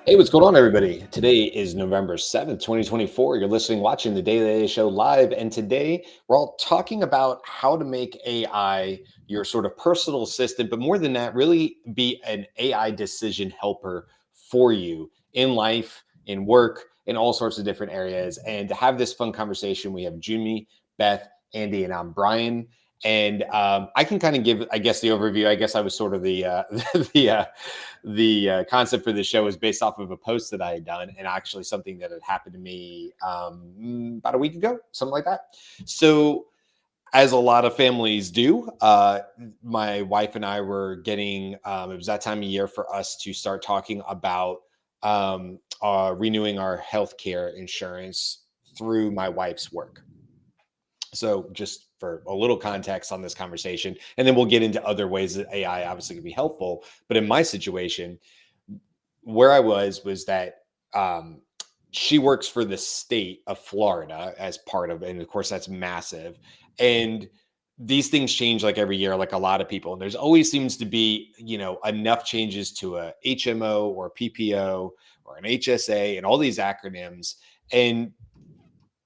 Hey, what's going on, everybody? Today is November 7th, 2024. You're listening, watching the Daily Show live. And today we're all talking about how to make AI your sort of personal assistant, but more than that, really be an AI decision helper for you in life, in work, in all sorts of different areas. And to have this fun conversation, we have Jimmy, Beth, Andy, and I'm Brian. And I can kind of give, I guess, the overview. I guess I was sort of the concept for this show is based off of a post that I had done, and actually something that had happened to me about a week ago, something like that. So, as a lot of families do, my wife and I were getting. It was that time of year for us to start talking about renewing our healthcare insurance through my wife's work. So, just for a little context on this conversation, and then we'll get into other ways that AI obviously can be helpful. But in my situation, where I was that she works for the state of Florida as part of, and of course that's massive. And these things change like every year, like a lot of people. And there's always seems to be, enough changes to a HMO or PPO or an HSA and all these acronyms. And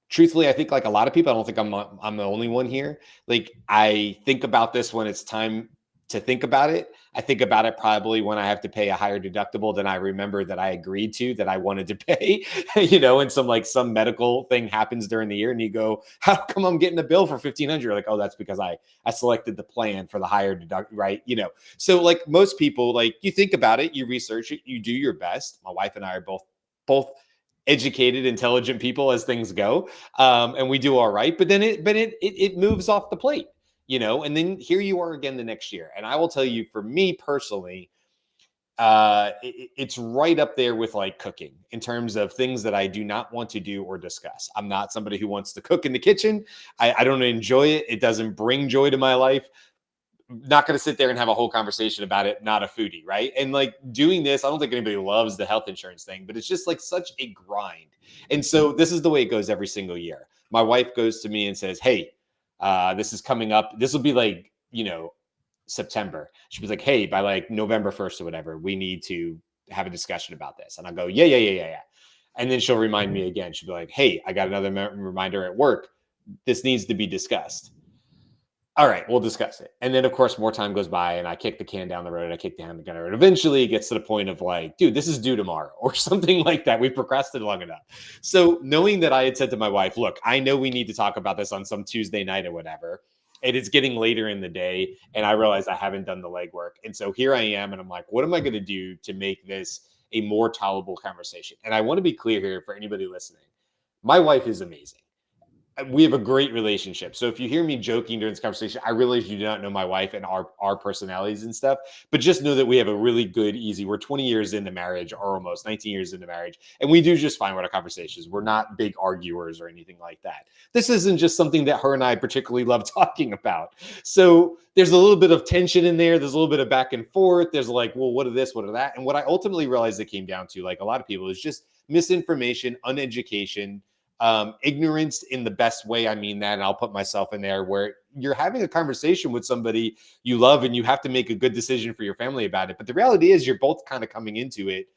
truthfully, I think like a lot of people, I don't think I'm the only one here. Like I think about this when it's time to think about it. I think about it probably when I have to pay a higher deductible than I remember that I agreed to that I wanted to pay, and some medical thing happens during the year and you go, how come I'm getting a bill for 1,500? Like, oh, that's because I selected the plan for the higher deduct, right? So like most people, like you think about it, you research it, you do your best. My wife and I are both educated, intelligent people as things go, and we do all right. But then it moves off the plate, and then here you are again the next year. And I will tell you, for me personally, it's right up there with like cooking in terms of things that I do not want to do or discuss. I'm not somebody who wants to cook in the kitchen. I don't enjoy it. It doesn't bring joy to my life. Not going to sit there and have a whole conversation about it. Not a foodie, right? And like doing this, I don't think anybody loves the health insurance thing, but it's just like such a grind. And so this is the way it goes every single year. My wife goes to me and says, "Hey, this is coming up. This will be like, September." She was like, "Hey, by like November 1st or whatever, we need to have a discussion about this." And I go, "Yeah, yeah, yeah, yeah, yeah." And then she'll remind me again. She'll be like, "Hey, I got another reminder at work. This needs to be discussed." All right, we'll discuss it. And then, of course, more time goes by and I kick the can down the road. I kick down the can down the road. Eventually, it gets to the point of like, dude, this is due tomorrow or something like that. We've procrastinated long enough. So, knowing that I had said to my wife, look, I know we need to talk about this on some Tuesday night or whatever. And it's getting later in the day. And I realize I haven't done the legwork. And so here I am. And I'm like, what am I going to do to make this a more tolerable conversation? And I want to be clear here for anybody listening. My wife is amazing. We have a great relationship. So if you hear me joking during this conversation, I realize you do not know my wife and our personalities and stuff, but just know that we have a really good, easy, we're 20 years into marriage or almost 19 years into marriage. And we do just fine with our conversations. We're not big arguers or anything like that. This isn't just something that her and I particularly love talking about. So there's a little bit of tension in there. There's a little bit of back and forth. There's like, well, what of this, what of that? And what I ultimately realized it came down to, like a lot of people, is just misinformation, uneducation, ignorance in the best way. I mean that, and I'll put myself in there, where you're having a conversation with somebody you love and you have to make a good decision for your family about it. But the reality is you're both kind of coming into it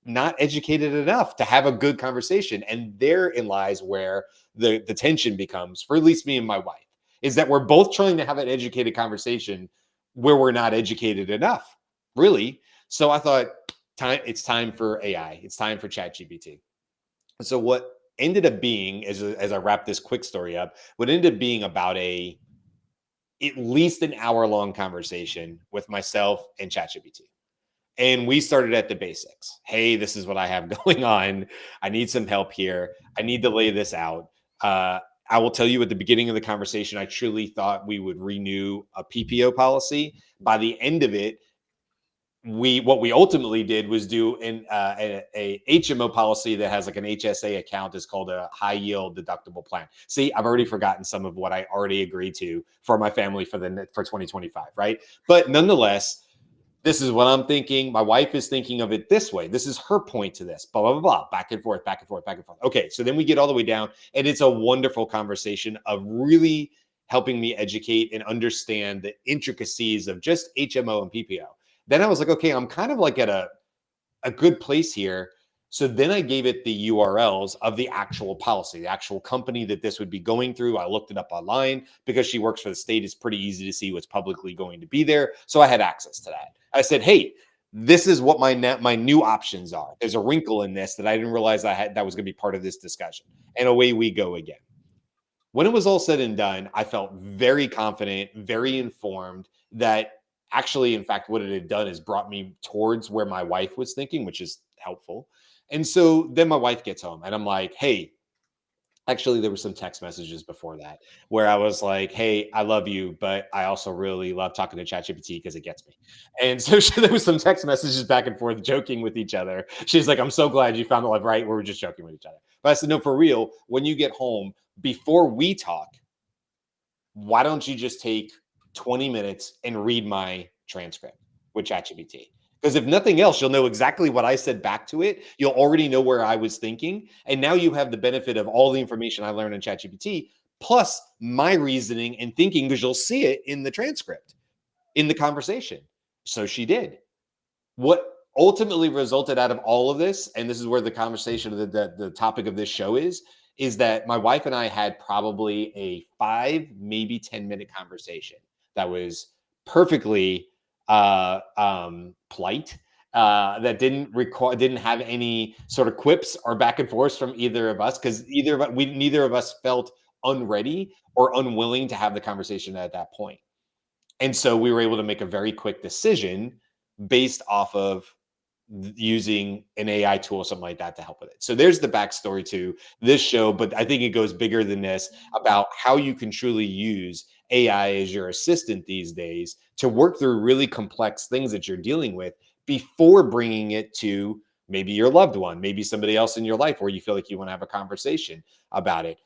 not educated enough to have a good conversation. And therein lies where the tension becomes, for at least me and my wife, is that we're both trying to have an educated conversation where we're not educated enough, really. So I thought, it's time for AI. It's time for ChatGPT. So what ended up being, as I wrap this quick story up, what ended up being about at least an hour long conversation with myself and ChatGPT. And we started at the basics. Hey, this is what I have going on. I need some help here. I need to lay this out. I will tell you, at the beginning of the conversation, I truly thought we would renew a PPO policy. By the end of it, what we ultimately did was do a HMO policy that has like an HSA account. Is called a high yield deductible plan. See, I've already forgotten some of what I already agreed to for my family for 2025, right? But nonetheless, this is what I'm thinking. My wife is thinking of it this way. This is her point to this, blah, blah, blah, blah, back and forth, back and forth, back and forth. Okay, so then we get all the way down, and it's a wonderful conversation of really helping me educate and understand the intricacies of just HMO and PPO. Then I was like, okay, I'm kind of like at a good place here. So then I gave it the URLs of the actual policy, the actual company that this would be going through. I looked it up online because she works for the state. It's pretty easy to see what's publicly going to be there. So I had access to that. I said, hey, this is what my new options are. There's a wrinkle in this that I didn't realize I had that was going to be part of this discussion. And away we go again. When it was all said and done, I felt very confident, very informed that actually, in fact, what it had done is brought me towards where my wife was thinking, which is helpful. And so then my wife gets home and I'm like, hey, actually, there were some text messages before that where I was like, "Hey, I love you, but I also really love talking to ChatGPT because it gets me." And so there was some text messages back and forth, joking with each other. She's like, "I'm so glad you found the love." Right? We were just joking with each other. But I said, "No, for real. When you get home, before we talk, why don't you just take 20 minutes and read my transcript with ChatGPT? Because if nothing else, you'll know exactly what I said back to it. You'll already know where I was thinking. And now you have the benefit of all the information I learned in ChatGPT, plus my reasoning and thinking, because you'll see it in the transcript, in the conversation." So she did. What ultimately resulted out of all of this, and this is where the conversation of the topic of this show is that my wife and I had probably a 5, maybe 10 minute conversation that was perfectly polite. That didn't have any sort of quips or back and forth from either of us because neither of us felt unready or unwilling to have the conversation at that point. And so we were able to make a very quick decision based off of using an AI tool, something like that, to help with it. So there's the backstory to this show, but I think it goes bigger than this about how you can truly use AI as your assistant these days to work through really complex things that you're dealing with before bringing it to maybe your loved one, maybe somebody else in your life where you feel like you want to have a conversation about it.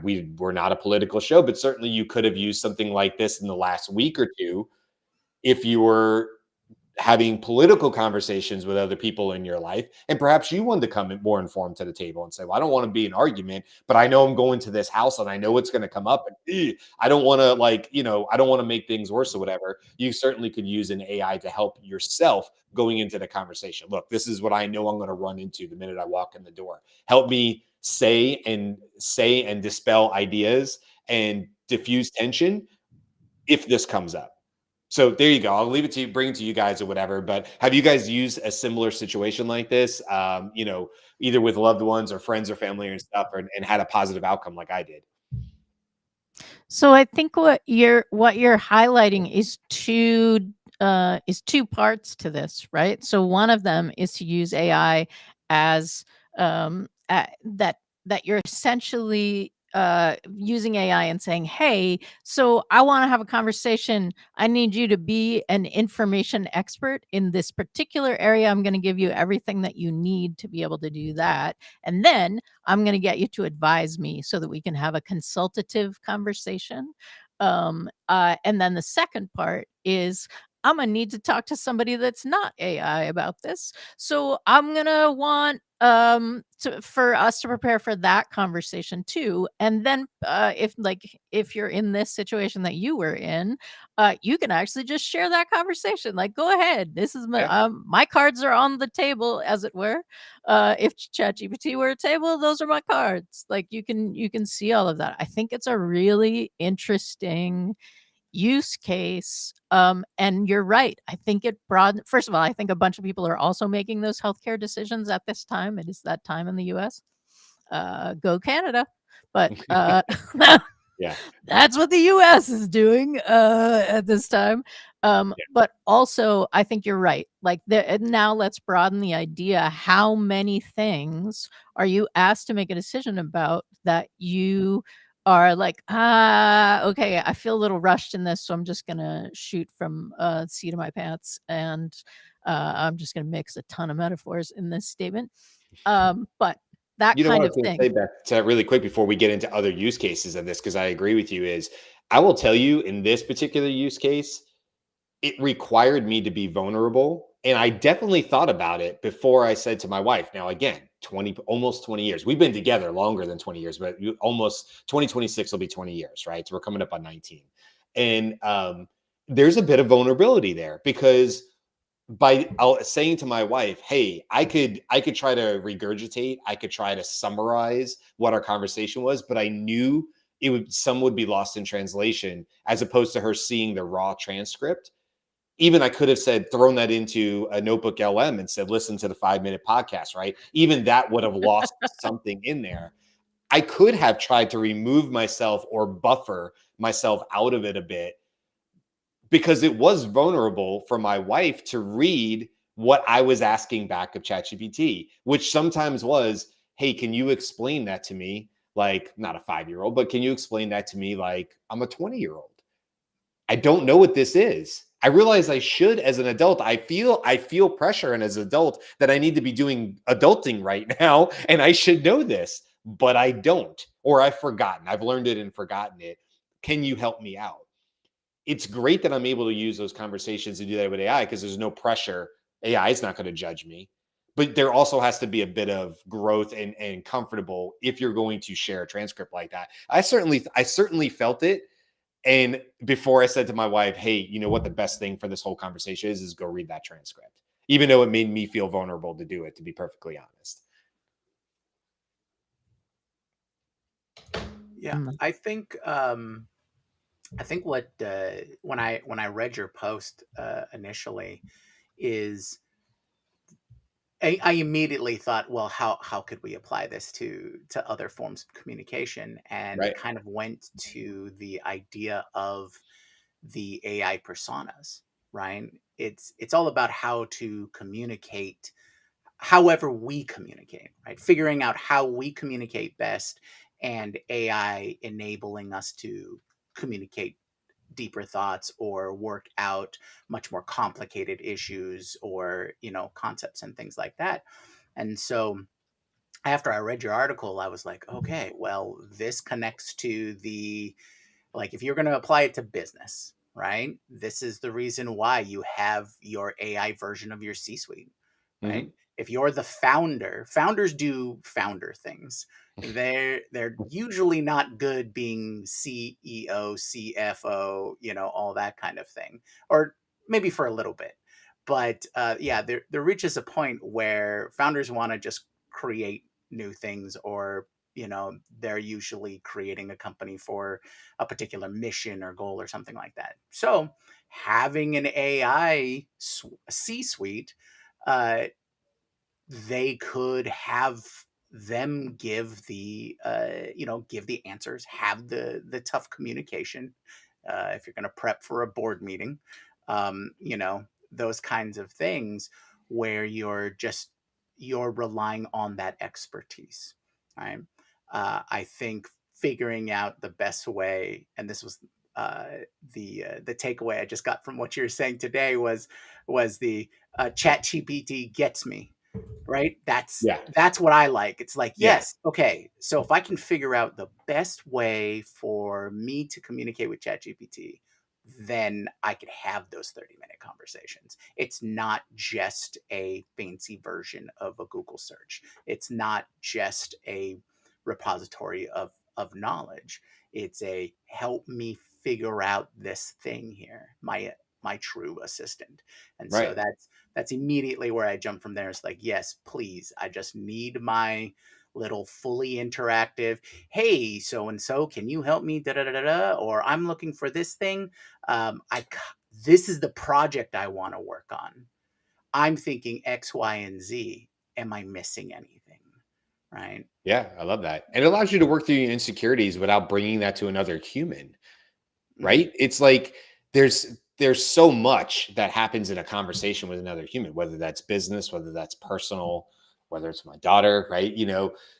We're not a political show, but certainly you could have used something like this in the last week or two if you were having political conversations with other people in your life. And perhaps you wanted to come in more informed to the table and say, well, I don't want to be an argument, but I know I'm going to this house and I know it's going to come up. And I don't want to, I don't want to make things worse or whatever. You certainly could use an AI to help yourself going into the conversation. Look, this is what I know I'm going to run into the minute I walk in the door. Help me say and dispel ideas and diffuse tension if this comes up. So there you go. I'll leave it to you, bring it to you guys or whatever. But have you guys used a similar situation like this? Either with loved ones or friends or family and stuff, and had a positive outcome like I did. So I think what you're highlighting is two parts to this, right? So one of them is to use AI as that you're essentially using AI and saying, "Hey, so I want to have a conversation. I need you to be an information expert in this particular area. I'm going to give you everything that you need to be able to do that, and then I'm going to get you to advise me so that we can have a consultative conversation." And then the second part is I'm gonna need to talk to somebody that's not AI about this. So I'm gonna want for us to prepare for that conversation too. And then if you're in this situation that you were in, you can actually just share that conversation. Like, go ahead. This is Yeah. my cards are on the table, as it were. If ChatGPT were a table, those are my cards. Like you can see all of that. I think it's a really interesting use case. And you're right. I think it broad first of all, I think a bunch of people are also making those healthcare decisions at this time. It is that time in the US. Go Canada. But Yeah. that's what the US is doing at this time. Yeah. But also, I think you're right. Like, and now let's broaden the idea. How many things are you asked to make a decision about that you are like, okay, I feel a little rushed in this, so I'm just gonna shoot from the seat of my pants, and I'm just gonna mix a ton of metaphors in this statement. But that You know what kind I of was going to thing. say back to that really quick before we get into other use cases of this, because I agree with you, is I will tell you in this particular use case, it required me to be vulnerable. And I definitely thought about it before I said to my wife, now again, almost 20 years. We've been together longer than 20 years, but almost 2026 will be 20 years, right? So we're coming up on 19. And there's a bit of vulnerability there because by saying to my wife, hey, I could try to regurgitate, I could try to summarize what our conversation was, but I knew some would be lost in translation, as opposed to her seeing the raw transcript. Even I could have said, thrown that into a notebook LM and said, listen to the 5-minute podcast, right? Even that would have lost something in there. I could have tried to remove myself or buffer myself out of it a bit, because it was vulnerable for my wife to read what I was asking back of ChatGPT, which sometimes was, hey, can you explain that to me? Like, not a 5-year-old, but can you explain that to me like I'm a 20-year-old? I don't know what this is. I realize I should as an adult. I feel pressure, and as an adult that I need to be doing adulting right now, and I should know this, but I don't, or I've forgotten. I've learned it and forgotten it. Can you help me out? It's great that I'm able to use those conversations to do that with AI, because there's no pressure. AI is not going to judge me. But there also has to be a bit of growth and comfortable if you're going to share a transcript like that. I certainly felt it. And before I said to my wife, hey, you know what the best thing for this whole conversation is go read that transcript, even though it made me feel vulnerable to do it, to be perfectly honest. Yeah, Mm. I think what when I read your post initially is I immediately thought, well, how could we apply this to other forms of communication? And Right. kind of went to the idea of the AI personas, right? It's all about how to communicate however we communicate, right? Figuring out how we communicate best, and AI enabling us to communicate deeper thoughts or work out much more complicated issues or, concepts and things like that. And so after I read your article, I was like, okay, well, this connects to the, like, if you're going to apply it to business, right? This is the reason why you have your AI version of your C suite, right? Mm-hmm. If you're the founder, founders do founder things. They're usually not good being CEO, CFO, all that kind of thing, or maybe for a little bit. But yeah, there reaches a point where founders want to just create new things, or they're usually creating a company for a particular mission or goal or something like that. So having an AI C suite, uh, they could have them give the give the answers, have the tough communication, if you're going to prep for a board meeting, those kinds of things, where you're relying on that expertise, right? I think figuring out the best way, and this was uh, the takeaway I just got from what you were saying today, was the chat gpt gets me, right? Yeah. That's what I like. It's like, Yeah. yes, okay, so if I can figure out the best way for me to communicate with ChatGPT, then I could have those 30-minute conversations. It's not just a fancy version of a Google search. It's not just a repository of knowledge. It's a help me figure out this thing here, my true assistant. And so Right. that's immediately where I jump from there. It's like, yes, please. I just need my little fully interactive, hey, so and so, can you help me? Da da da da da. Or I'm looking for this thing. This is the project I want to work on. I'm thinking X, Y, and Z. Am I missing anything? Right. Yeah, I love that. And it allows you to work through your insecurities without bringing that to another human, Hmm. right? It's like there's so much that happens in a conversation with another human, whether that's business, whether that's personal, whether it's my daughter, right?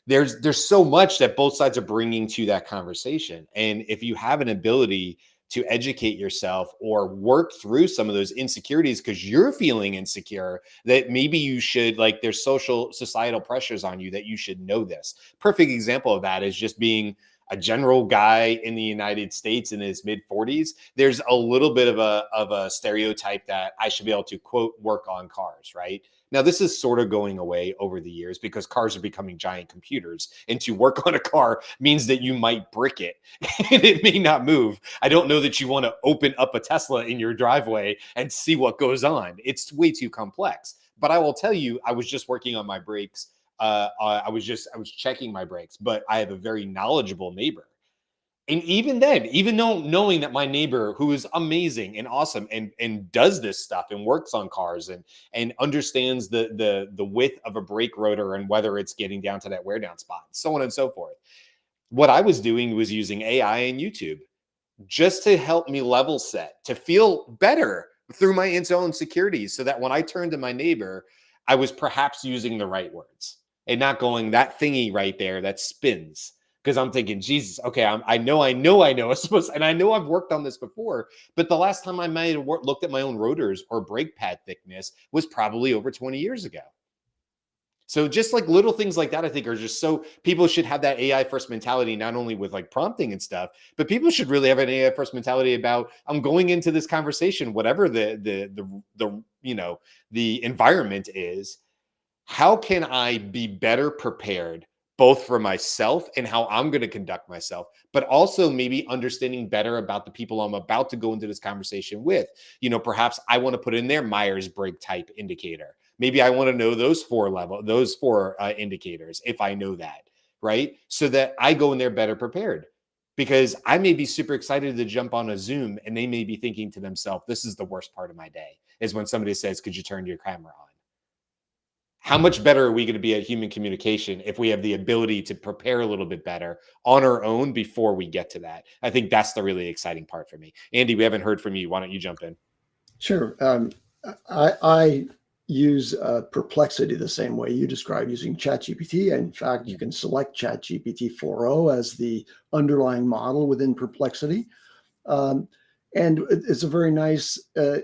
There's so much that both sides are bringing to that conversation. And if you have an ability to educate yourself or work through some of those insecurities because you're feeling insecure, that maybe you should, like, there's societal pressures on you that you should know this. Perfect example of that is just being a general guy in the United States in his mid 40s. There's a little bit of a stereotype that I should be able to, quote, work on cars, right? Now, this is sort of going away over the years because cars are becoming giant computers. And to work on a car means that you might brick it and it may not move. I don't know that you want to open up a Tesla in your driveway and see what goes on. It's way too complex. But I will tell you, I was just working on my brakes. I was checking my brakes, but I have a very knowledgeable neighbor. And even then, even though knowing that my neighbor, who is amazing and awesome and does this stuff and works on cars and understands the width of a brake rotor and whether it's getting down to that wear down spot, so on and so forth. What I was doing was using AI and YouTube just to help me level set, to feel better through my own insecurities, so that when I turned to my neighbor, I was perhaps using the right words and not going that thingy right there that spins. Because I'm thinking, Jesus, okay, I know, it's supposed, and I know I've worked on this before, but the last time I might have looked at my own rotors or brake pad thickness was probably over 20 years ago. So just like little things like that, I think are just so people should have that AI first mentality, not only with like prompting and stuff, but people should really have an AI first mentality about I'm going into this conversation, whatever the environment is. How can I be better prepared both for myself and how I'm going to conduct myself, but also maybe understanding better about the people I'm about to go into this conversation with? Perhaps I want to put in their Myers-Briggs type indicator. Maybe I want to know those four indicators if I know that, right? So that I go in there better prepared. Because I may be super excited to jump on a Zoom and they may be thinking to themselves, this is the worst part of my day, is when somebody says, could you turn your camera on? How much better are we going to be at human communication if we have the ability to prepare a little bit better on our own before we get to that? I think that's the really exciting part for me. Andy, we haven't heard from you. Why don't you jump in? Sure. I use Perplexity the same way you described using ChatGPT. In fact, you can select ChatGPT 4.0 as the underlying model within Perplexity. And it's a very nice,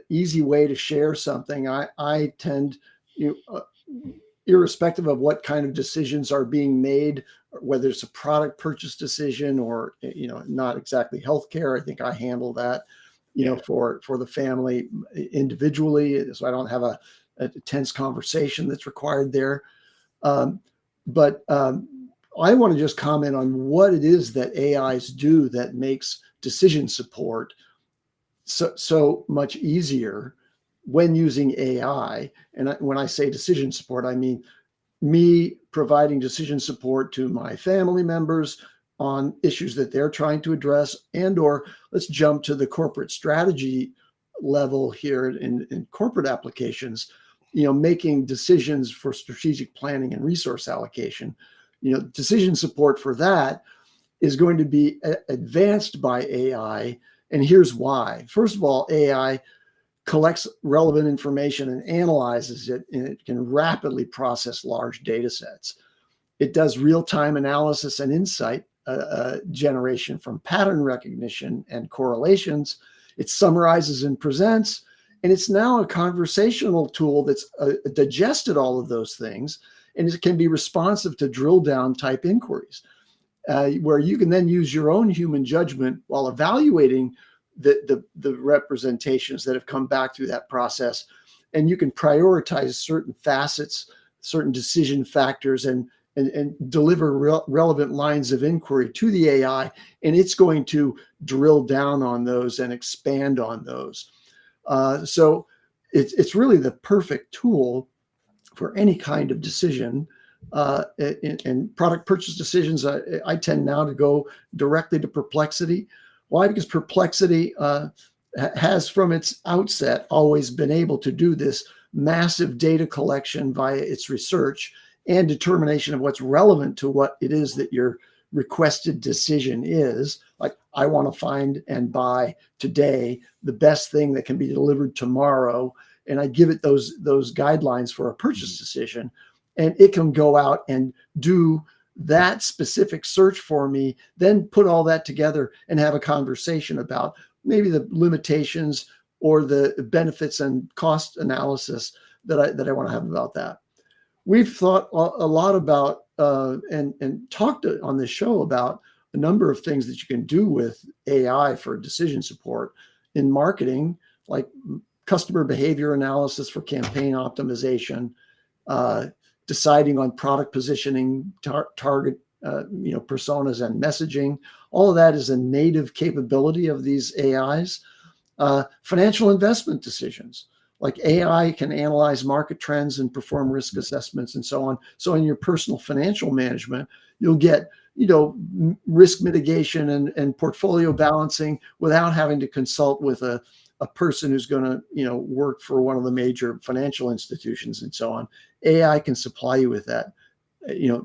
easy way to share something. I tend, irrespective of what kind of decisions are being made, whether it's a product purchase decision or, not exactly healthcare, I think I handle that, for the family individually, so I don't have a tense conversation that's required there. But I want to just comment on what it is that AIs do that makes decision support so much easier when using AI. And when I say decision support, I mean me providing decision support to my family members on issues that they're trying to address, and or let's jump to the corporate strategy level here in corporate applications, making decisions for strategic planning and resource allocation. Decision support for that is going to be advanced by AI. And here's why. First of all, AI collects relevant information and analyzes it, and it can rapidly process large data sets. It does real-time analysis and insight generation from pattern recognition and correlations. It summarizes and presents, and it's now a conversational tool that's digested all of those things, and it can be responsive to drill-down type inquiries, where you can then use your own human judgment while evaluating the representations that have come back through that process. And you can prioritize certain facets, certain decision factors, and deliver relevant lines of inquiry to the AI. And it's going to drill down on those and expand on those. So it's really the perfect tool for any kind of decision. In product purchase decisions, I tend now to go directly to Perplexity. Why? Because Perplexity has from its outset always been able to do this massive data collection via its research and determination of what's relevant to what it is that your requested decision is. Like, I want to find and buy today the best thing that can be delivered tomorrow, and I give it those guidelines for a purchase decision, and it can go out and do that specific search for me, then put all that together and have a conversation about maybe the limitations or the benefits and cost analysis that I want to have about that. We've thought a lot about and talked on this show about a number of things that you can do with AI for decision support in marketing, like customer behavior analysis for campaign optimization, uh, deciding on product positioning, target personas and messaging. All of that is a native capability of these AIs. Financial investment decisions, like AI can analyze market trends and perform risk assessments and so on. So in your personal financial management, you'll get risk mitigation and portfolio balancing without having to consult with a person who's going to work for one of the major financial institutions and so on. AI can supply you with that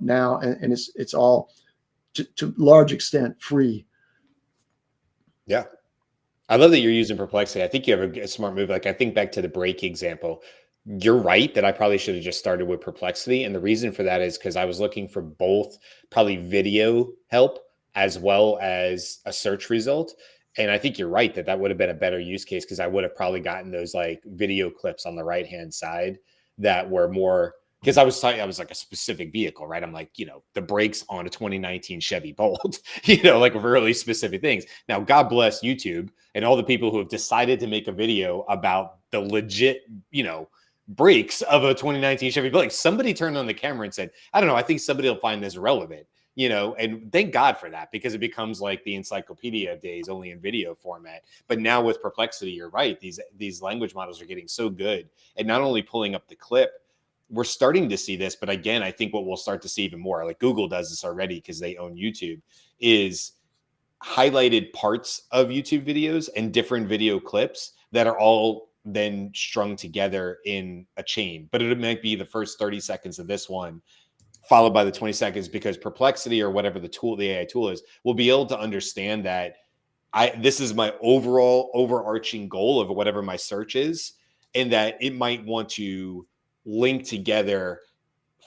now, and it's all to large extent free. Yeah. I love that you're using Perplexity. I think you have a smart move. Like, I think back to the break example. You're right that I probably should have just started with Perplexity. And the reason for that is because I was looking for both probably video help as well as a search result. And I think you're right that that would have been a better use case, because I would have probably gotten those like video clips on the right hand side that were more, because I was like a specific vehicle, right? I'm like, the brakes on a 2019 Chevy Bolt, like really specific things. Now, God bless YouTube and all the people who have decided to make a video about the legit, brakes of a 2019 Chevy Bolt. Like, somebody turned on the camera and said, I don't know, I think somebody will find this relevant, and thank God for that, because it becomes like the encyclopedia days, only in video format. But now with Perplexity, you're right. These language models are getting so good and not only pulling up the clip. We're starting to see this, but again, I think what we'll start to see even more, like Google does this already because they own YouTube, is highlighted parts of YouTube videos and different video clips that are all then strung together in a chain. But it might be the first 30 seconds of this one, followed by the 20 seconds, because Perplexity or whatever the AI tool is, will be able to understand that this is my overall overarching goal of whatever my search is, and that it might want to link together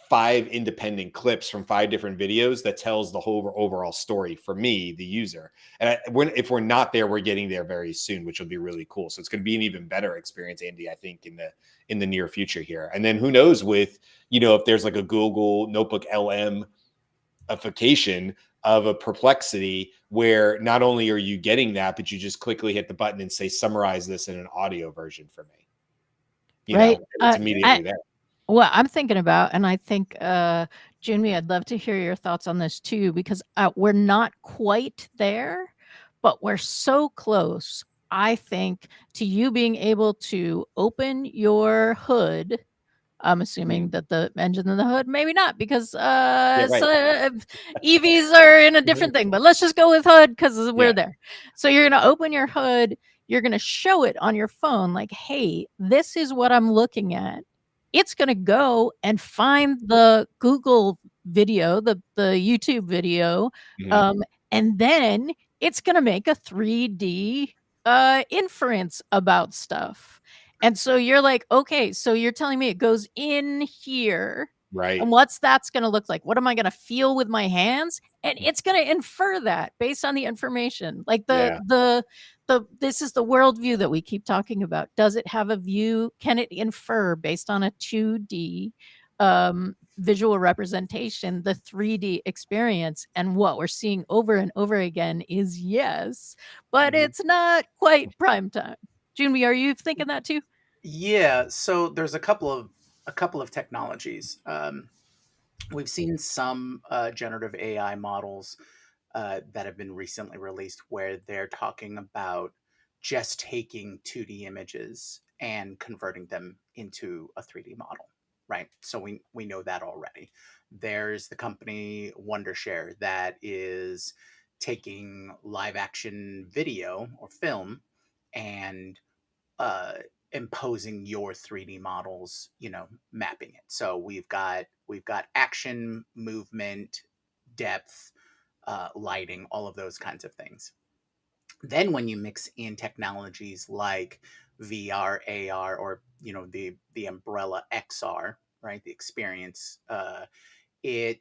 5 independent clips from 5 different videos that tells the whole overall story for me, the user. And if we're not there, we're getting there very soon, which will be really cool. So it's going to be an even better experience, Andy, I think, in the near future here. And then who knows with, if there's like a Google Notebook LM ification of a Perplexity, where not only are you getting that, but you just quickly hit the button and say, summarize this in an audio version for me. Right. It's immediately there. Well, I'm thinking about, and I think, Jamie, I'd love to hear your thoughts on this too, because we're not quite there, but we're so close, I think, to you being able to open your hood. I'm assuming that the engine in the hood, maybe not, because Yeah, right. EVs are in a different thing, but let's just go with hood because we're Yeah. there. So you're going to open your hood, you're going to show it on your phone, like, hey, this is what I'm looking at. It's going to go and find the Google video, the YouTube video, Mhm. and then it's going to make a 3D inference about stuff. And so you're like, okay, so you're telling me it goes in here. Right. And what's that's going to look like? What am I going to feel with my hands? And it's going to infer that based on the information. Like Yeah. this is the worldview that we keep talking about. Does it have a view? Can it infer based on a 2D visual representation, the 3D experience? And what we're seeing over and over again is yes, but it's not quite prime time. Junmi, are you thinking that too? Yeah, so there's a couple of technologies. We've seen some generative AI models that have been recently released where they're talking about just taking 2D images and converting them into a 3D model, right? So we know that already. There's the company Wondershare that is taking live action video or film and uh, imposing your 3D models, mapping it. So we've got action, movement, depth, lighting, all of those kinds of things. Then when you mix in technologies like VR, AR, or the umbrella XR, right, the experience, it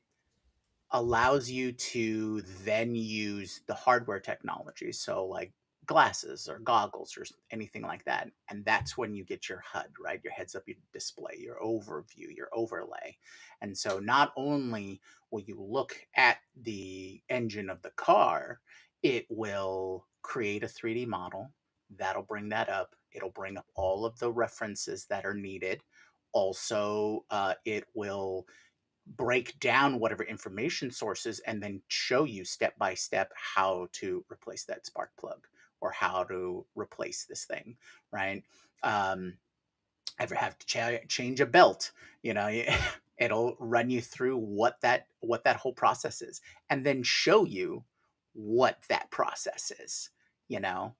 allows you to then use the hardware technology. So, like glasses or goggles or anything like that. And that's when you get your HUD, right? Your heads up display, your overview, your overlay. And so, not only will you look at the engine of the car, it will create a 3D model that'll bring that up. It'll bring up all of the references that are needed Also, it will break down whatever information sources and then show you step by step how to replace that spark plug or how to replace this thing, right? Um, Ever have to change a belt, you know, it'll run you through what that whole process is, and then show you what that process is, you know,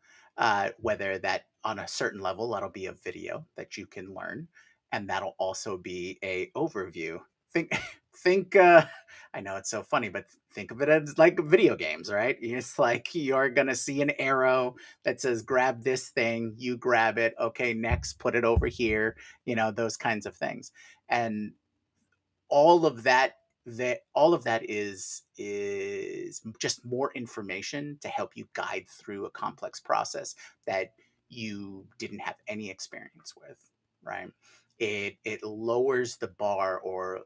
whether that on a certain level that'll be a video that you can learn, and that'll also be a overview. Think think I know it's so funny, but think of it as like video games, right? It's like you're gonna see an arrow that says grab this thing, you grab it, okay, next, put it over here, those kinds of things. And all of that is just more information to help you guide through a complex process that you didn't have any experience with, right? It lowers the bar, or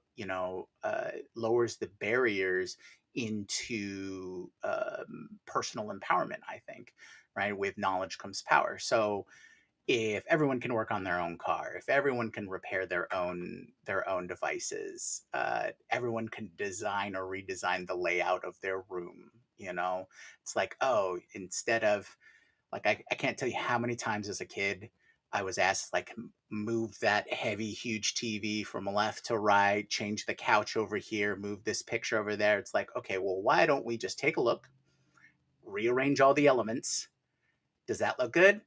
lowers the barriers into personal empowerment, I think, right? With knowledge comes power. So if everyone can work on their own car, if everyone can repair their own devices, everyone can design or redesign the layout of their room. It's like, oh, instead of, like, I can't tell you how many times as a kid I was asked, like, move that heavy huge TV from left to right, change the couch over here, move this picture over there. It's like, okay, well, why don't we just take a look, rearrange all the elements? Does that look good?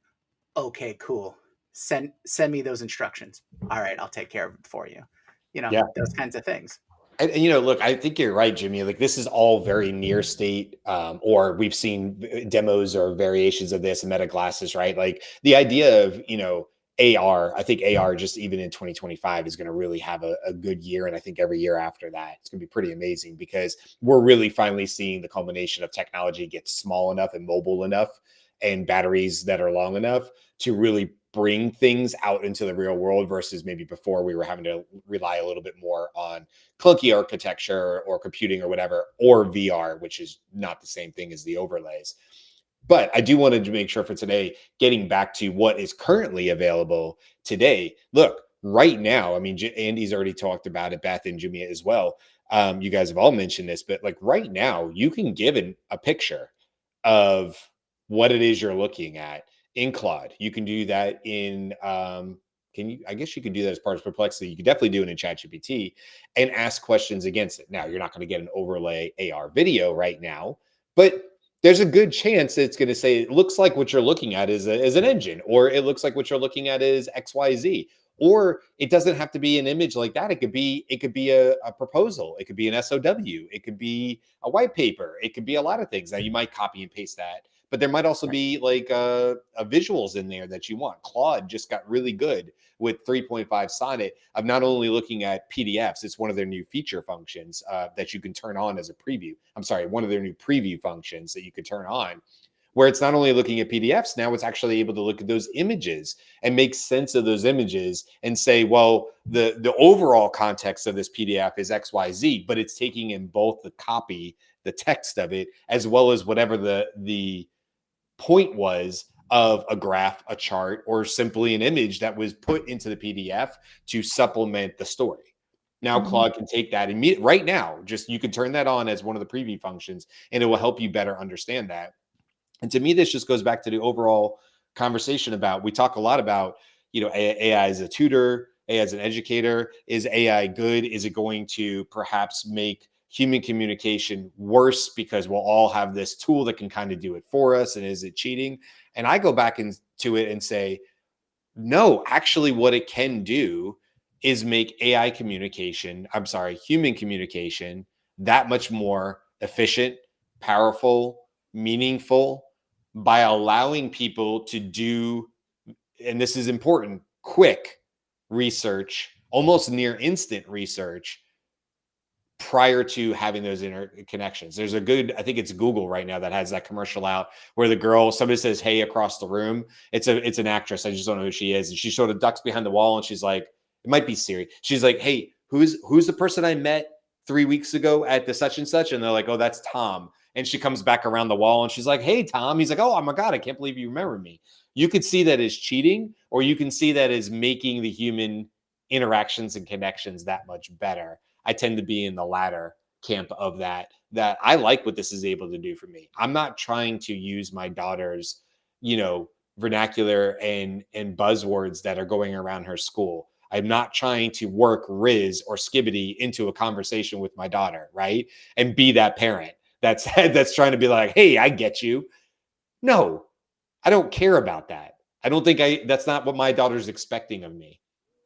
Okay, cool. Send me those instructions. All right, I'll take care of it for you. Yeah. Those kinds of things. And, look, I think you're right, Jimmy. Like, this is all very near state, or we've seen demos or variations of this, meta glasses, right? Like the idea of, AR, I think AR just even in 2025 is going to really have a good year. And I think every year after that, it's going to be pretty amazing because we're really finally seeing the culmination of technology get small enough and mobile enough and batteries that are long enough to really bring things out into the real world versus maybe before we were having to rely a little bit more on clunky architecture or computing or whatever, or VR, which is not the same thing as the overlays. But I do want to make sure for today, getting back to what is currently available today. Look, right now, I mean, Andy's already talked about it, Beth and Jimmy as well. You guys have all mentioned this, but like right now, you can give a picture of what it is you're looking at in Claude. You can do that in I guess you could do that as part of Perplexity. You could definitely do it in ChatGPT and ask questions against it. Now, you're not going to get an overlay AR video right now, but there's a good chance that it's going to say it looks like what you're looking at is an engine, or it looks like what you're looking at is XYZ. Or it doesn't have to be an image like that. It could be a proposal. It could be an SOW. It could be a white paper. It could be a lot of things. Now you might copy and paste that, but there might also be like a visuals in there that you want. Claude just got really good with 3.5 Sonnet of not only looking at PDFs, it's one of their new feature functions that you can turn on as a preview. I'm sorry, one of their new preview functions that you could turn on, where it's not only looking at PDFs, now it's actually able to look at those images and make sense of those images and say, well, the overall context of this PDF is XYZ, but it's taking in both the copy, the text of it, as well as whatever the point was of a graph, a chart, or simply an image that was put into the PDF to supplement the story. Now Claude can take that and right now, just you can turn that on as one of the preview functions, and it will help you better understand that. And to me, this just goes back to the overall conversation about, we talk a lot about, AI as a tutor, AI as an educator. Is AI good? Is it going to perhaps make human communication worse because we'll all have this tool that can kind of do it for us? And is it cheating? And I go back into it and say, no, actually, what it can do is make human communication that much more efficient, powerful, meaningful by allowing people to do, and this is important, quick research, almost near instant research prior to having those interconnections. There's I think it's Google right now that has that commercial out where somebody says, "Hey," across the room. It's an actress. I just don't know who she is. And she sort of ducks behind the wall and she's like, it might be Siri. She's like, "Hey, who's the person I met 3 weeks ago at the such and such?" And they're like, "Oh, that's Tom." And she comes back around the wall and she's like, "Hey, Tom." He's like, "Oh my God, I can't believe you remember me." You could see that as cheating, or you can see that as making the human interactions and connections that much better. I tend to be in the latter camp of that I like what this is able to do for me. I'm not trying to use my daughter's, you know, vernacular and buzzwords that are going around her school. I'm not trying to work Riz or Skibbity into a conversation with my daughter, right? And be that parent that's that's trying to be like, "Hey, I get you." No, I don't care about that. I don't think that's not what my daughter's expecting of me.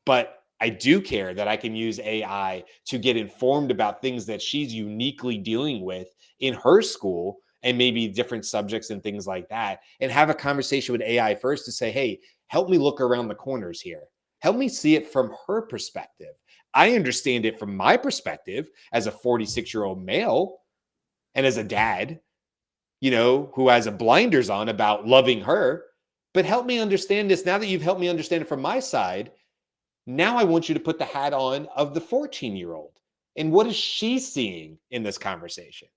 But I do care that I can use AI to get informed about things that she's uniquely dealing with in her school and maybe different subjects and things like that. And have a conversation with AI first to say, hey, help me look around the corners here. Help me see it from her perspective. I understand it from my perspective as a 46-year-old male and as a dad, you know, who has a blinders on about loving her. But help me understand this. Now that you've helped me understand it from my side, now I want you to put the hat on of the 14-year-old. And what is she seeing in this conversation?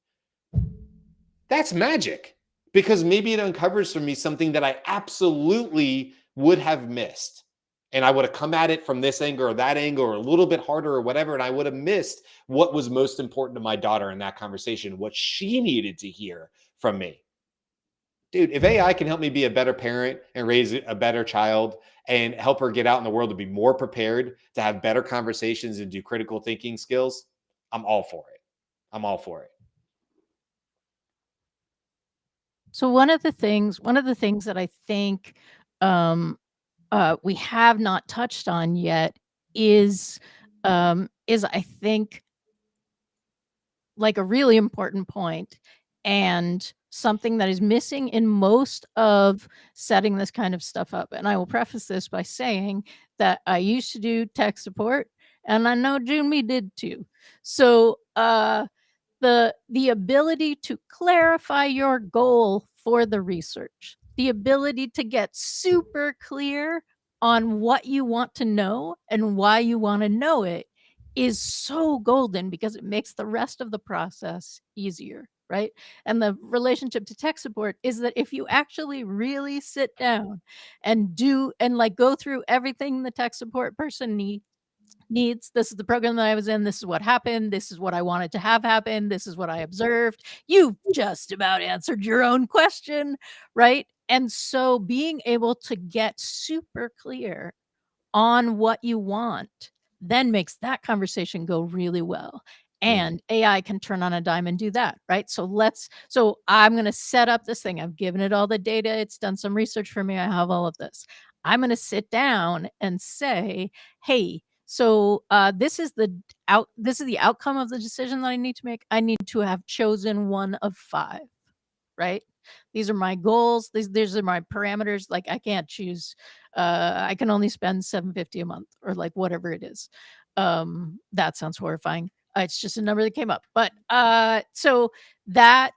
That's magic, because maybe it uncovers for me something that I absolutely would have missed. And I would have come at it from this angle or that angle or a little bit harder or whatever. And I would have missed what was most important to my daughter in that conversation, what she needed to hear from me. Dude, if AI can help me be a better parent and raise a better child and help her get out in the world to be more prepared, to have better conversations and do critical thinking skills, I'm all for it. I'm all for it. So one of the things that I think we have not touched on yet is I think like a really important point, and something that is missing in most of setting this kind of stuff up. And I will preface this by saying that I used to do tech support, and I know Junmi did too. So the ability to clarify your goal for the research, the ability to get super clear on what you want to know and why you want to know it is so golden, because it makes the rest of the process easier, right? And the relationship to tech support is that if you actually really sit down and do and like go through everything the tech support person needs, this is the program that I was in, this is what happened, this is what I wanted to have happen, this is what I observed, you've just about answered your own question, right? And so being able to get super clear on what you want then makes that conversation go really well. And AI can turn on a dime and do that, right? So I'm going to set up this thing. I've given it all the data. It's done some research for me. I have all of this. I'm going to sit down and say, hey, so this is the outcome of the decision that I need to make. I need to have chosen one of 5, right? These are my goals. These are my parameters. Like I can't choose. I can only spend $750 a month, or like whatever it is. That sounds horrifying. It's just a number that came up. But so that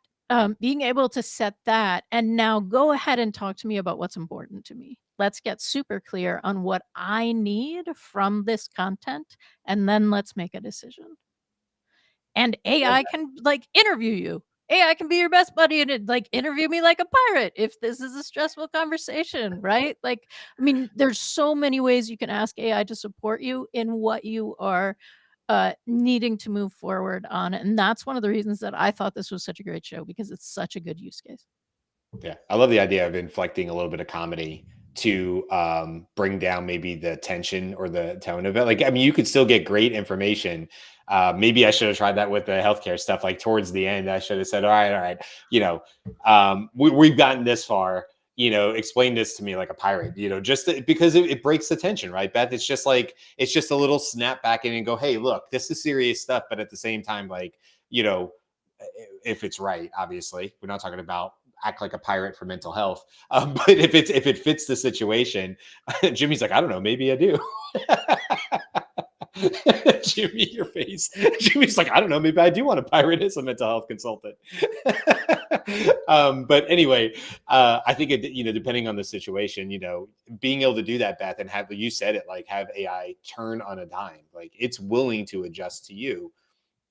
being able to set that, and now go ahead and talk to me about what's important to me. Let's get super clear on what I need from this content, and then let's make a decision. And AI can like interview you. AI can be your best buddy and like interview me like a pirate if this is a stressful conversation, right? Like, I mean, there's so many ways you can ask AI to support you in what you are needing to move forward on. And that's one of the reasons that I thought this was such a great show, because it's such a good use case. Yeah, I love the idea of inflecting a little bit of comedy to bring down maybe the tension or the tone of it. Like, I mean, you could still get great information. Maybe I should have tried that with the healthcare stuff. Like towards the end, I should have said, all right, you know, we've gotten this far. You know, explain this to me like a pirate. You know, because it breaks the tension, right, Beth? It's just a little snap back in and go, hey, look, this is serious stuff, but at the same time, like, you know, if it's right, obviously, we're not talking about act like a pirate for mental health. But if it fits the situation, Jimmy's like, I don't know, maybe I do. Jimmy, your face. Jimmy's like, I don't know, maybe I do want to pirate as a mental health consultant. But anyway, I think it, you know, depending on the situation, you know, being able to do that, Beth, and have, you said it, like have AI turn on a dime, like it's willing to adjust to you.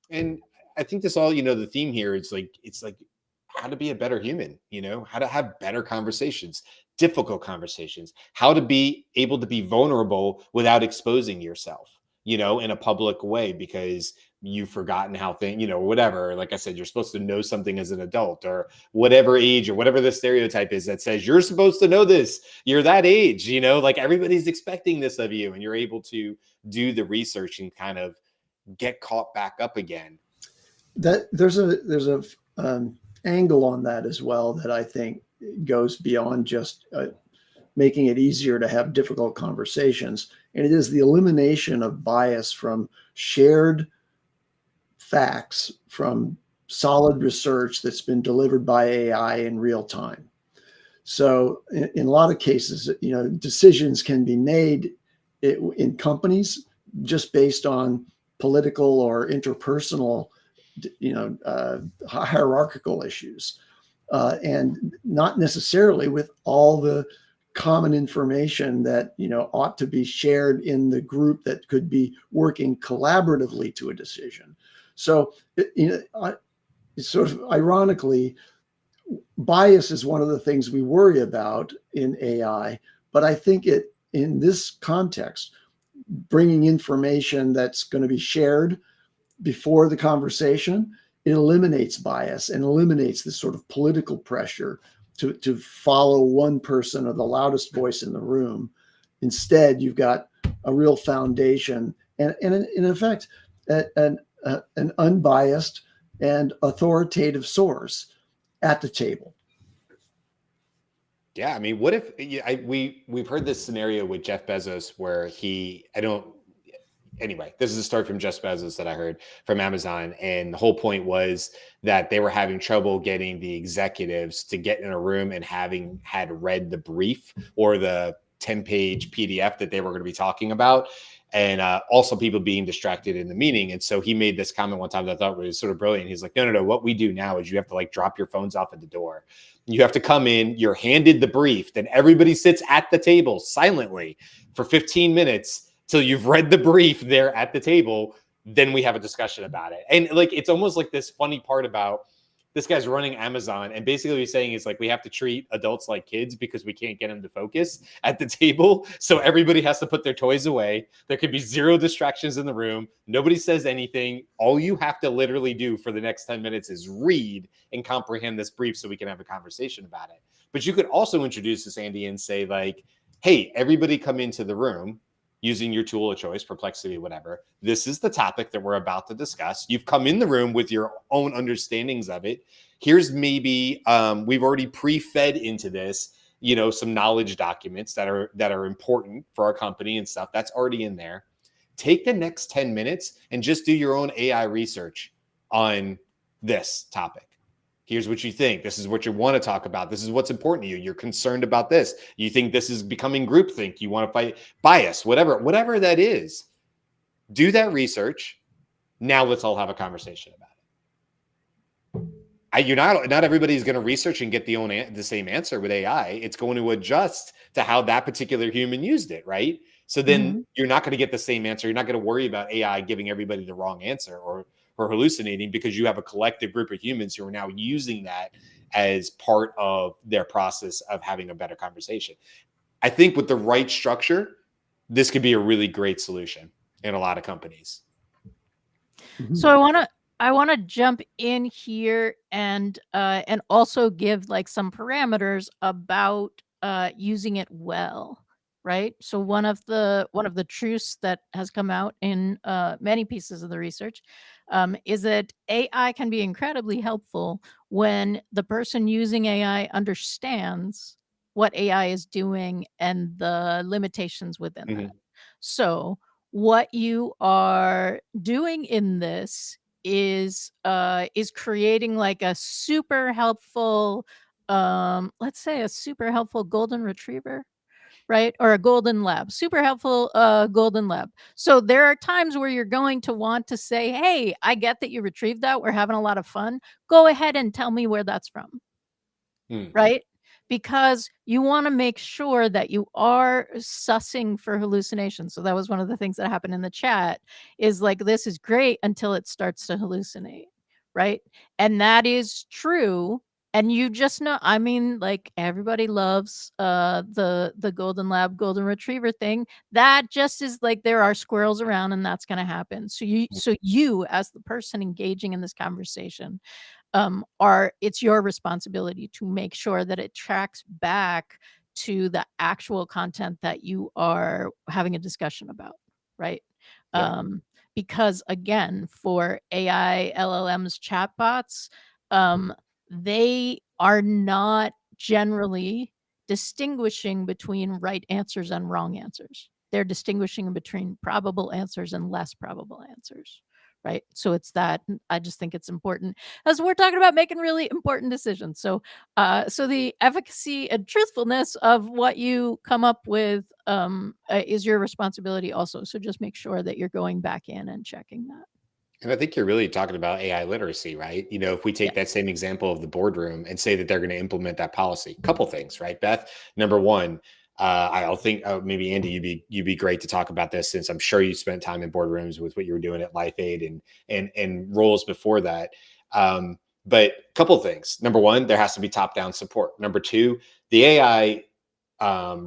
And I think this all, you know, the theme here is like, it's like how to be a better human, how to have better conversations, difficult conversations, how to be able to be vulnerable without exposing yourself, in a public way because you've forgotten how things, whatever. Like I said, you're supposed to know something as an adult or whatever age or whatever the stereotype is that says you're supposed to know this. You're that age, like everybody's expecting this of you, and you're able to do the research and kind of get caught back up again. That there's a angle on that as well that I think goes beyond just making it easier to have difficult conversations, and it is the elimination of bias from shared facts, from solid research that's been delivered by AI in real time. So in a lot of cases, decisions can be made in companies just based on political or interpersonal, hierarchical issues, and not necessarily with all the common information that ought to be shared in the group that could be working collaboratively to a decision. So, sort of ironically, bias is one of the things we worry about in AI, but I think in this context, bringing information that's going to be shared before the conversation, it eliminates bias and eliminates this sort of political pressure to follow one person or the loudest voice in the room. Instead, you've got a real foundation and in effect, an unbiased and authoritative source at the table. Yeah, I mean, what if we've heard this scenario with Jeff Bezos where anyway, this is a story from Jeff Bezos that I heard from Amazon, and the whole point was that they were having trouble getting the executives to get in a room and having had read the brief or the 10-page PDF that they were going to be talking about. And also people being distracted in the meeting. And so he made this comment one time that I thought was sort of brilliant. He's like, no. What we do now is you have to drop your phones off at the door. You have to come in, you're handed the brief, then everybody sits at the table silently for 15 minutes till you've read the brief there at the table. Then we have a discussion about it. And it's almost like this funny part about this guy's running Amazon, and basically what he's saying is we have to treat adults like kids because we can't get them to focus at the table. So everybody has to put their toys away. There could be zero distractions in the room. Nobody says anything. All you have to literally do for the next 10 minutes is read and comprehend this brief so we can have a conversation about it. But you could also introduce this, Andy, and say hey, everybody come into the room using your tool of choice, Perplexity, whatever. This is the topic that we're about to discuss. You've come in the room with your own understandings of it. Here's maybe we've already pre-fed into this, some knowledge documents that are important for our company and stuff. That's already in there. Take the next 10 minutes and just do your own AI research on this topic. Here's what you think. This is what you want to talk about. This is what's important to you. You're concerned about this. You think this is becoming groupthink. You want to fight bias, whatever that is. Do that research. Now let's all have a conversation about it. Not everybody's going to research and get the same answer with AI. It's going to adjust to how that particular human used it, right? So then you're not going to get the same answer. You're not going to worry about AI giving everybody the wrong answer or hallucinating, because you have a collective group of humans who are now using that as part of their process of having a better conversation. I think with the right structure, this could be a really great solution in a lot of companies. So I want to jump in here and also give some parameters about using it well. Right. So one of the truths that has come out in many pieces of the research is that AI can be incredibly helpful when the person using AI understands what AI is doing and the limitations within that. So what you are doing in this is creating a super helpful, let's say a super helpful golden retriever, right? Or a golden lab, super helpful golden lab. So there are times where you're going to want to say, hey, I get that you retrieved that. We're having a lot of fun. Go ahead and tell me where that's from. Right? Because you want to make sure that you are sussing for hallucinations. So that was one of the things that happened in the chat is this is great until it starts to hallucinate. Right? And that is true And you just know, I mean, like everybody loves the golden lab, golden retriever thing. That just is like there are squirrels around and that's going to happen. So you as the person engaging in this conversation are it's your responsibility to make sure that it tracks back to the actual content that you are having a discussion about, right? Yep. Because again, for AI, LLMs, chatbots, um, they are not generally distinguishing between right answers and wrong answers. They're distinguishing between probable answers and less probable answers, right? So it's that I just think it's important as we're talking about making really important decisions. So the efficacy and truthfulness of what you come up with is your responsibility also. So just make sure that you're going back in and checking that. And I think you're really talking about AI literacy, right? If we Yeah. take that same example of the boardroom and say that they're going to implement that policy, couple things, right, Beth? Number one, I'll think maybe Andy, you'd be great to talk about this since I'm sure you spent time in boardrooms with what you were doing at Life Aid and roles before that. But couple things. Number one, there has to be top down support. Number two, the AI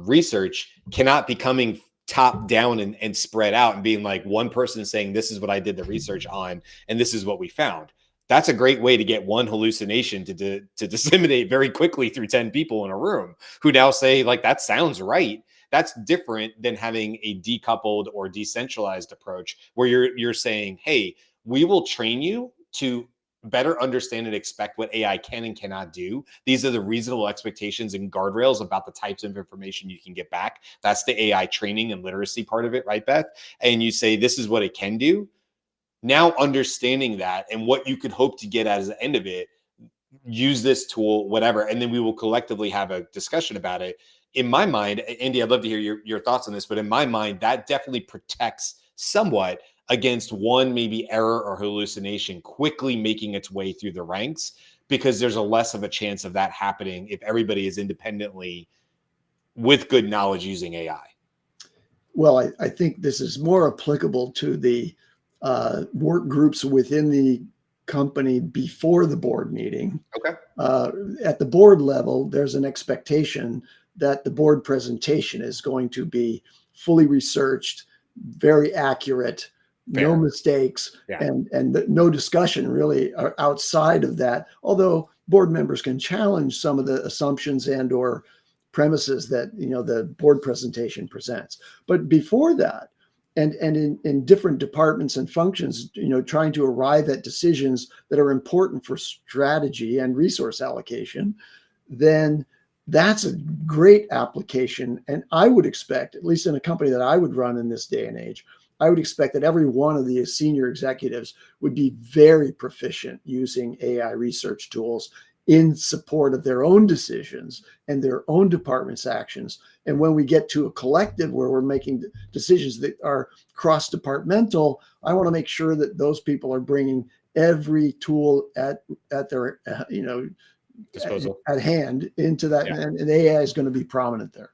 research cannot be coming top down and spread out and being like one person saying this is what I did the research on and this is what we found. That's a great way to get one hallucination to disseminate very quickly through 10 people in a room who now say like that sounds right. That's different than having a decoupled or decentralized approach where you're saying, hey, we will train you to better understand and expect what AI can and cannot do. These are the reasonable expectations and guardrails about the types of information you can get back. That's the AI training and literacy part of it, right, Beth? And you say, this is what it can do. Now, understanding that and what you could hope to get as the end of it, use this tool, whatever, and then we will collectively have a discussion about it. In my mind, Andy, I'd love to hear your thoughts on this, but in my mind, that definitely protects somewhat against one maybe error or hallucination quickly making its way through the ranks, because there's a less of a chance of that happening if everybody is independently with good knowledge using AI. Well, I think this is more applicable to the work groups within the company before the board meeting. Okay. At the board level, there's an expectation that the board presentation is going to be fully researched, very accurate, Fair. no mistakes, Yeah. and no discussion really outside of that. Although board members can challenge some of the assumptions and or premises that the board presentation presents. But before that, and in different departments and functions, trying to arrive at decisions that are important for strategy and resource allocation, then that's a great application. And I would expect, at least in a company that I would run in this day and age, I would expect that every one of the senior executives would be very proficient using AI research tools in support of their own decisions and their own department's actions. And when we get to a collective where we're making decisions that are cross-departmental, I want to make sure that those people are bringing every tool at their Disposal. at hand into that, Yeah. and AI is going to be prominent there.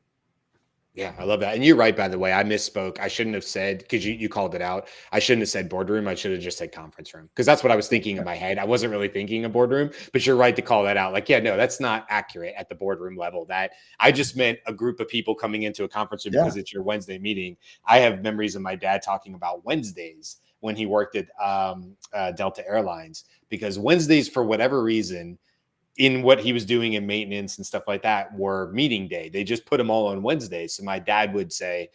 Yeah, I love that. And you're right, by the way. I misspoke. I shouldn't have said, because you called it out. I shouldn't have said boardroom. I should have just said conference room, because that's what I was thinking in my head. I wasn't really thinking a boardroom, but you're right to call that out. Like, yeah, no, that's not accurate at the boardroom level. That I just meant a group of people coming into a conference room because it's your Wednesday meeting. I have memories of my dad talking about Wednesdays when he worked at Delta Airlines, because Wednesdays, for whatever reason, in what he was doing in maintenance and stuff like that, were meeting day. They just put them all on Wednesdays. So my dad would say,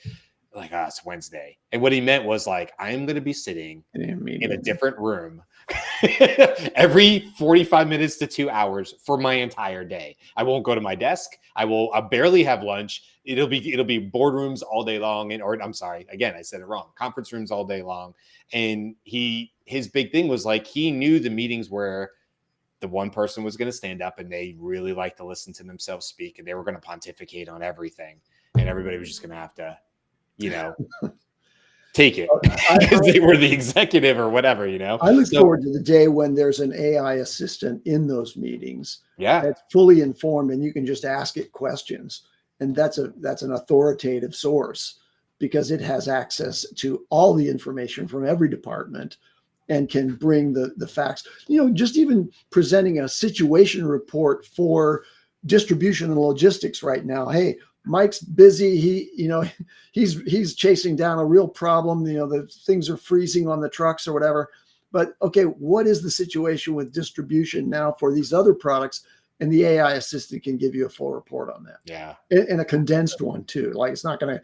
like, oh, it's Wednesday. And what he meant was like, I'm going to be sitting in a different room every 45 minutes to 2 hours for my entire day. I won't go to my desk. I'll barely have lunch. It'll be boardrooms all day long. Or I'm sorry, again, I said it wrong. Conference rooms all day long. And his big thing was like, he knew the meetings where the one person was going to stand up and they really like to listen to themselves speak, and they were going to pontificate on everything, and everybody was just going to have to, take it because they were the executive or whatever, I look forward to the day when there's an AI assistant in those meetings. Yeah. That's fully informed and you can just ask it questions. And that's an authoritative source because it has access to all the information from every department. and can bring the facts. Just even presenting a situation report for distribution and logistics right now. Hey, Mike's busy. He's chasing down a real problem. The things are freezing on the trucks or whatever. But okay, what is the situation with distribution now for these other products? And the AI assistant can give you a full report on that. Yeah. And a condensed one too. Like it's not gonna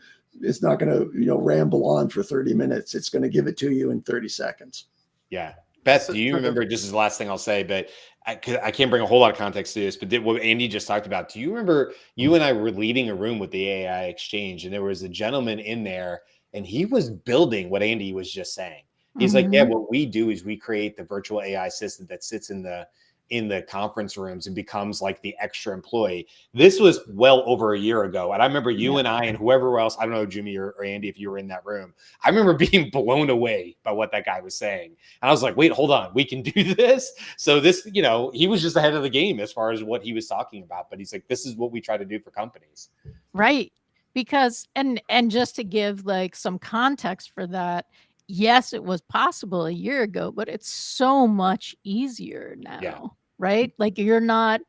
ramble on for 30 minutes. It's gonna give it to you in 30 seconds. Yeah. Beth, So do you for the- remember, this is the last thing I'll say, but I can't bring a whole lot of context to this, but what Andy just talked about, do you remember you and I were leading a room with the AI exchange, and there was a gentleman in there, and he was building what Andy was just saying. He's like, yeah, what we do is we create the virtual AI assistant that sits in the conference rooms and becomes like the extra employee. This was well over a year ago. And I remember you and I and whoever else, I don't know, Jimmy or Andy, if you were in that room, I remember being blown away by what that guy was saying. And I was like, wait, hold on, we can do this. So this, he was just ahead of the game as far as what he was talking about. But he's like, this is what we try to do for companies. Right. Because, and just to give like some context for that, yes, it was possible a year ago, but it's so much easier now, right? Like you're not,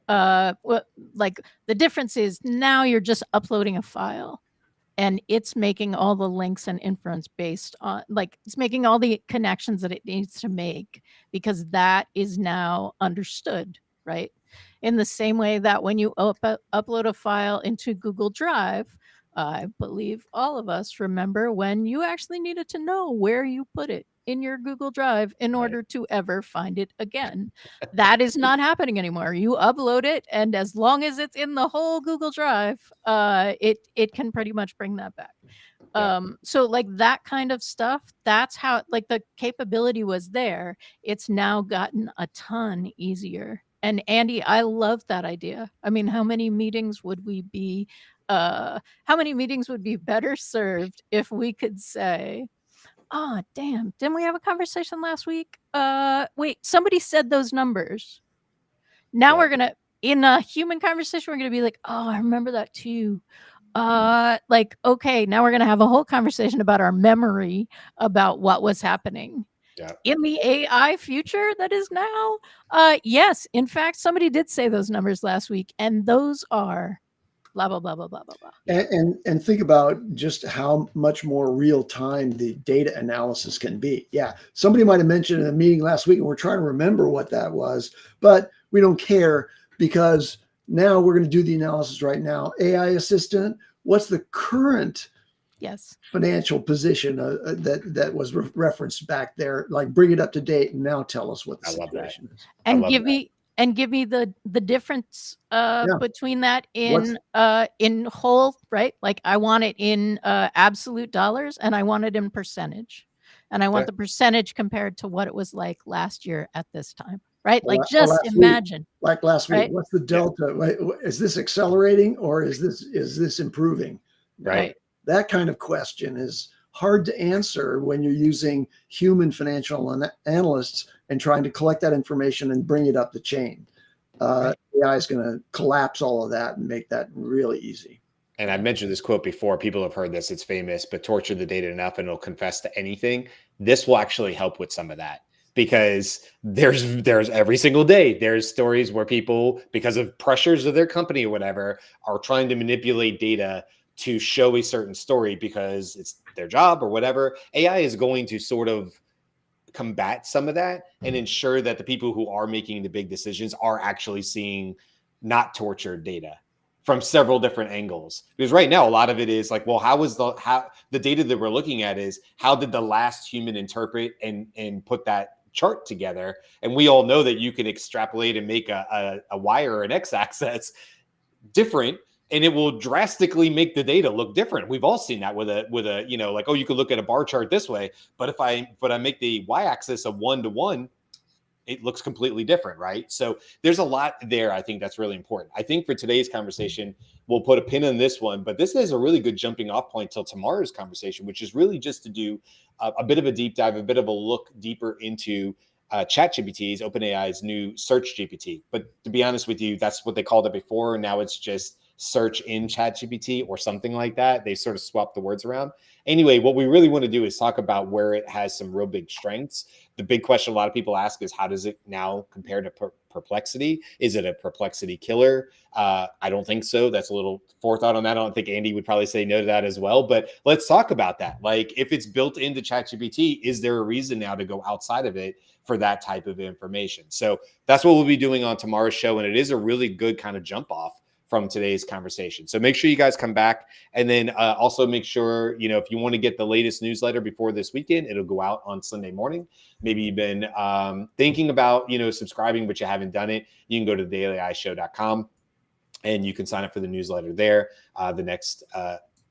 like the difference is now you're just uploading a file and it's making all the links and inference based on, like it's making all the connections that it needs to make because that is now understood, right? In the same way that when you upload a file into Google Drive, I believe all of us remember when you actually needed to know where you put it in your Google Drive in order to ever find it again. That is not happening anymore. You upload it, and as long as it's in the whole Google Drive, it can pretty much bring that back. So like that kind of stuff, that's how, like, the capability was there. It's now gotten a ton easier. And Andy, I love that idea. I mean, how many meetings would be better served if we could say, oh damn, didn't we have a conversation last week? Wait, somebody said those numbers. Now we're gonna, in a human conversation, we're gonna be like, oh, I remember that too. Like, okay, now we're gonna have a whole conversation about our memory about what was happening. In the AI future that is now, yes, in fact, somebody did say those numbers last week, and those are blah blah blah blah blah blah blah. And think about just how much more real time the data analysis can be. Yeah, somebody might have mentioned in a meeting last week, and we're trying to remember what that was, but we don't care because now we're going to do the analysis right now. AI assistant, what's the current financial position that was referenced back there? Like, bring it up to date and now tell us what the situation is. And give me the difference between that in whole, right? Like I want it in absolute dollars and I want it in percentage. And I want the percentage compared to what it was like last year at this time. Right? Like just imagine. Like last week, what's the delta? Is this accelerating or is this improving? Right. That kind of question is hard to answer when you're using human financial analysts and trying to collect that information and bring it up the chain. AI is going to collapse all of that and make that really easy. And I've mentioned this quote before. People have heard this. It's famous, but torture the data enough and it'll confess to anything. This will actually help with some of that. Because there's every single day, there's stories where people, because of pressures of their company or whatever, are trying to manipulate data to show a certain story because it's their job or whatever. AI is going to sort of combat some of that and ensure that the people who are making the big decisions are actually seeing not tortured data from several different angles. Because right now, a lot of it is like, well, how the data that we're looking at is how did the last human interpret and put that chart together? And we all know that you can extrapolate and make a Y or an X axis different, and it will drastically make the data look different. We've all seen that with a like, oh, you could look at a bar chart this way, but if I make the Y axis a 1-to-1, it looks completely different, right? So there's a lot there. I think that's really important. I think for today's conversation, we'll put a pin in this one, but this is a really good jumping off point till tomorrow's conversation, which is really just to do a bit of a deep dive, a bit of a look deeper into ChatGPT's, OpenAI's new search GPT. But to be honest with you, that's what they called it before. Now it's just search in ChatGPT or something like that. They sort of swap the words around. Anyway, what we really want to do is talk about where it has some real big strengths. The big question a lot of people ask is, how does it now compare to Perplexity? Is it a Perplexity killer? I don't think so. That's a little forethought on that. I don't think Andy would probably say no to that as well. But let's talk about that. Like, if it's built into ChatGPT, is there a reason now to go outside of it for that type of information? So that's what we'll be doing on tomorrow's show. And it is a really good kind of jump off from today's conversation. So make sure you guys come back, and then also make sure, if you want to get the latest newsletter before this weekend, it'll go out on Sunday morning. Maybe you've been thinking about, subscribing, but you haven't done it. You can go to thedailyishow.com and you can sign up for the newsletter there. The next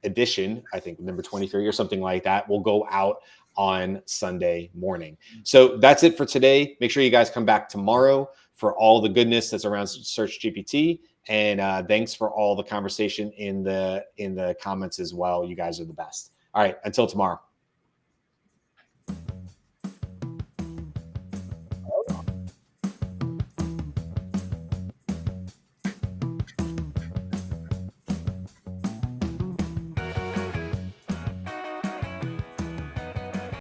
edition, I think number 23 or something like that, will go out on Sunday morning. So that's it for today. Make sure you guys come back tomorrow for all the goodness that's around Search GPT. And thanks for all the conversation in the comments as well. You guys are the best. All right, until tomorrow.